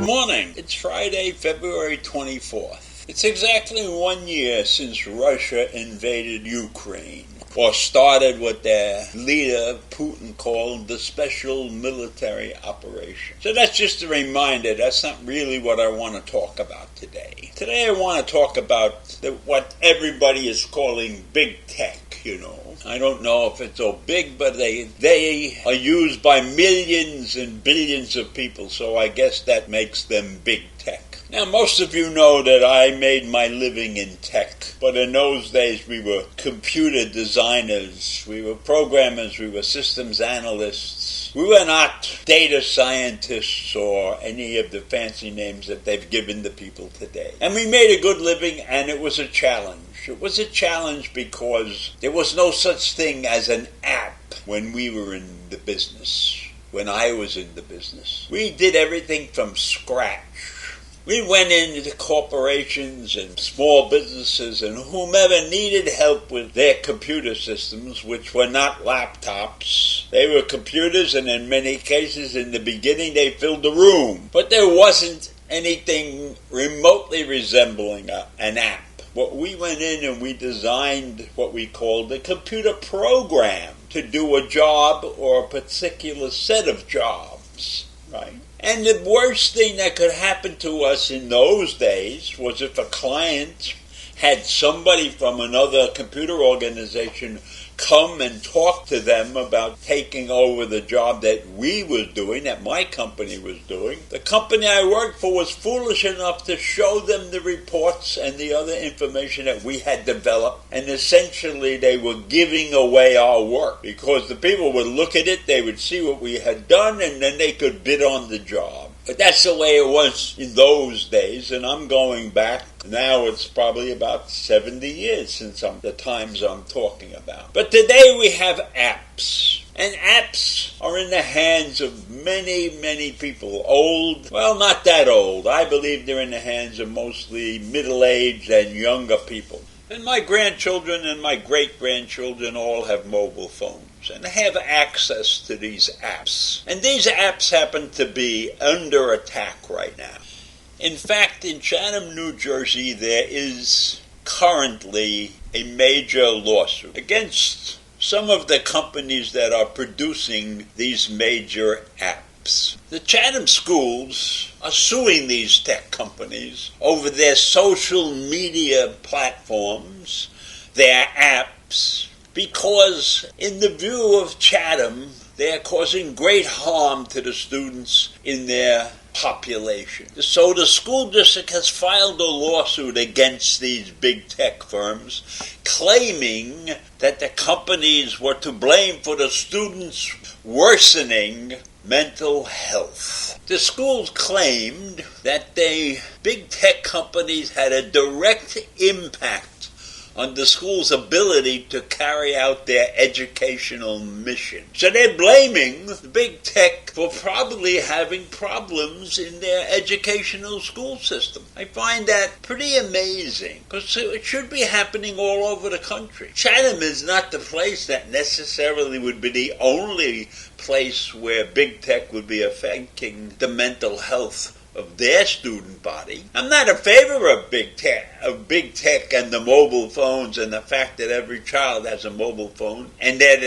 Morning. It's Friday, February 24th. It's exactly 1 year since Russia invaded Ukraine, or started what their leader, Putin, called the special military operation. So that's just a reminder. That's not really what I want to talk about today. Today I want to talk about what everybody is calling big tech. I don't know if it's so big, but they are used by millions and billions of people, so I guess that makes them big tech. Now, most of you know that I made my living in tech, but in those days we were computer designers, we were programmers, we were systems analysts. We were not data scientists or any of the fancy names that they've given the people today. And we made a good living, and it was a challenge. It was a challenge because there was no such thing as an app when we were in the business, when I was in the business. We did everything from scratch. We went into corporations and small businesses and whomever needed help with their computer systems, which were not laptops. They were computers, and in many cases in the beginning they filled the room. But there wasn't anything remotely resembling an app. What we went in and we designed what we called a computer program to do a job or a particular set of jobs, right? And the worst thing that could happen to us in those days was if a client had somebody from another computer organization come and talk to them about taking over the job that we were doing, that my company was doing. The company I worked for was foolish enough to show them the reports and the other information that we had developed, and essentially they were giving away our work because the people would look at it, they would see what we had done, and then they could bid on the job. But that's the way it was in those days, and I'm going back. Now it's probably about 70 years since the times I'm talking about. But today we have apps. And apps are in the hands of many, many people. Old, well, not that old. I believe they're in the hands of mostly middle-aged and younger people. And my grandchildren and my great-grandchildren all have mobile phones and have access to these apps. And these apps happen to be under attack right now. In fact, in Chatham, New Jersey, there is currently a major lawsuit against some of the companies that are producing these major apps. The Chatham schools are suing these tech companies over their social media platforms, their apps, because in the view of Chatham, they are causing great harm to the students in their population. So the school district has filed a lawsuit against these big tech firms, claiming that the companies were to blame for the students' worsening mental health. The schools claimed that the big tech companies had a direct impact on the school's ability to carry out their educational mission. So they're blaming the big tech for probably having problems in their educational school system. I find that pretty amazing, because it should be happening all over the country. Chatham is not the place that necessarily would be the only place where big tech would be affecting the mental health of their student body. I'm not in favor of big tech and the mobile phones and the fact that every child has a mobile phone, and that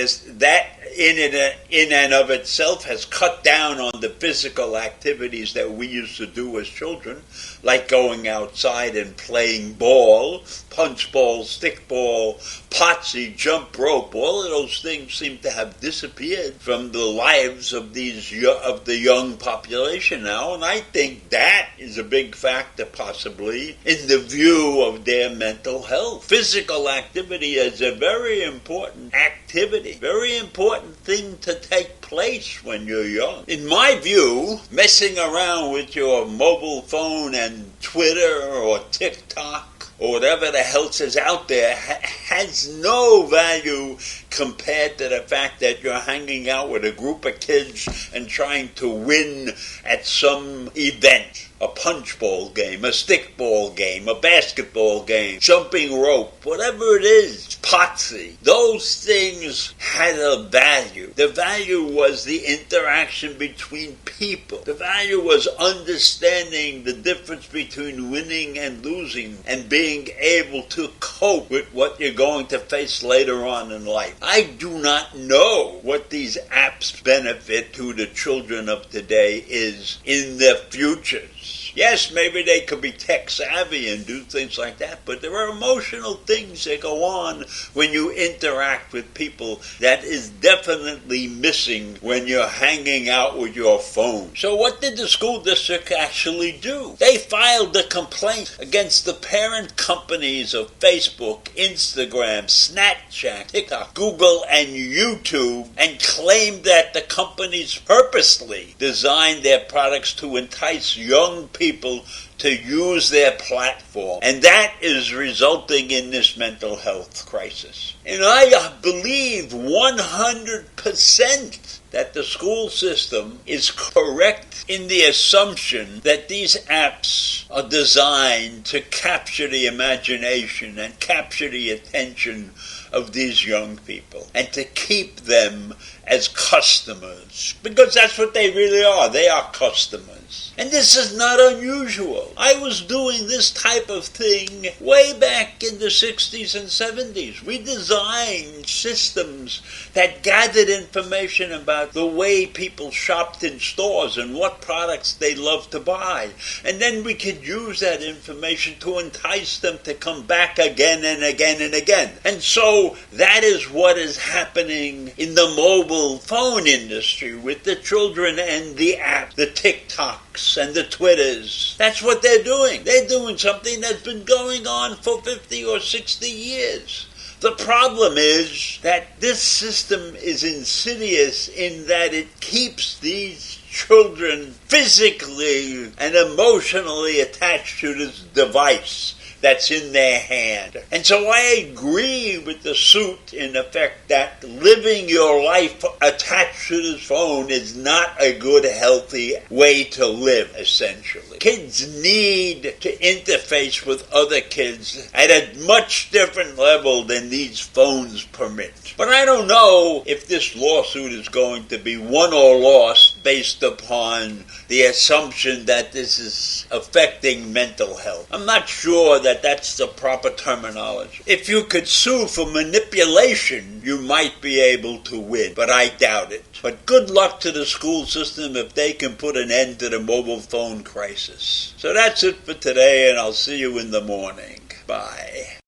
in and of itself has cut down on the physical activities that we used to do as children, like going outside and playing ball, punch ball, stick ball, potsy, jump rope. All of those things seem to have disappeared from the lives of the young population now, and I think that is a big factor possibly in the view of their mental health. Physical activity is a very important activity, very important thing to take place when you're young. In my view, messing around with your mobile phone and Twitter or TikTok or whatever the else is out there has no value compared to the fact that you're hanging out with a group of kids and trying to win at some event. A punch ball game, a stick ball game, a basketball game, jumping rope, whatever it is. Potsy. Those things had a value. The value was the interaction between people. The value was understanding the difference between winning and losing and being able to cope with what you're going to face later on in life. I do not know what these apps benefit to the children of today is in their futures. Yes, maybe they could be tech savvy and do things like that, but there are emotional things that go on when you interact with people that is definitely missing when you're hanging out with your phone. So what did the school district actually do? They filed a complaint against the parent companies of Facebook, Instagram, Snapchat, TikTok, Google, and YouTube, and claimed that the companies purposely designed their products to entice young people to use their platform. And that is resulting in this mental health crisis. And I believe 100% that the school system is correct in the assumption that these apps are designed to capture the imagination and capture the attention of these young people and to keep them as customers, because that's what they really are. They are customers. And this is not unusual. I was doing this type of thing way back in the 60s and 70s. We designed systems that gathered information about the way people shopped in stores and what products they loved to buy. And then we could use that information to entice them to come back again and again and again. And so that is what is happening in the mobile phone industry with the children and the app, the TikToks and the Twitters. That's what they're doing. They're doing something that's been going on for 50 or 60 years. The problem is that this system is insidious in that it keeps these children physically and emotionally attached to this device that's in their hand. And so I agree with the suit in effect that living your life attached to this phone is not a good, healthy way to live, essentially. Kids need to interface with other kids at a much different level than these phones permit. But I don't know if this lawsuit is going to be won or lost based upon the assumption that this is affecting mental health. I'm not sure that that's the proper terminology. If you could sue for manipulation, you might be able to win, but I doubt it. But good luck to the school system if they can put an end to the mobile phone crisis. So that's it for today, and I'll see you in the morning. Bye.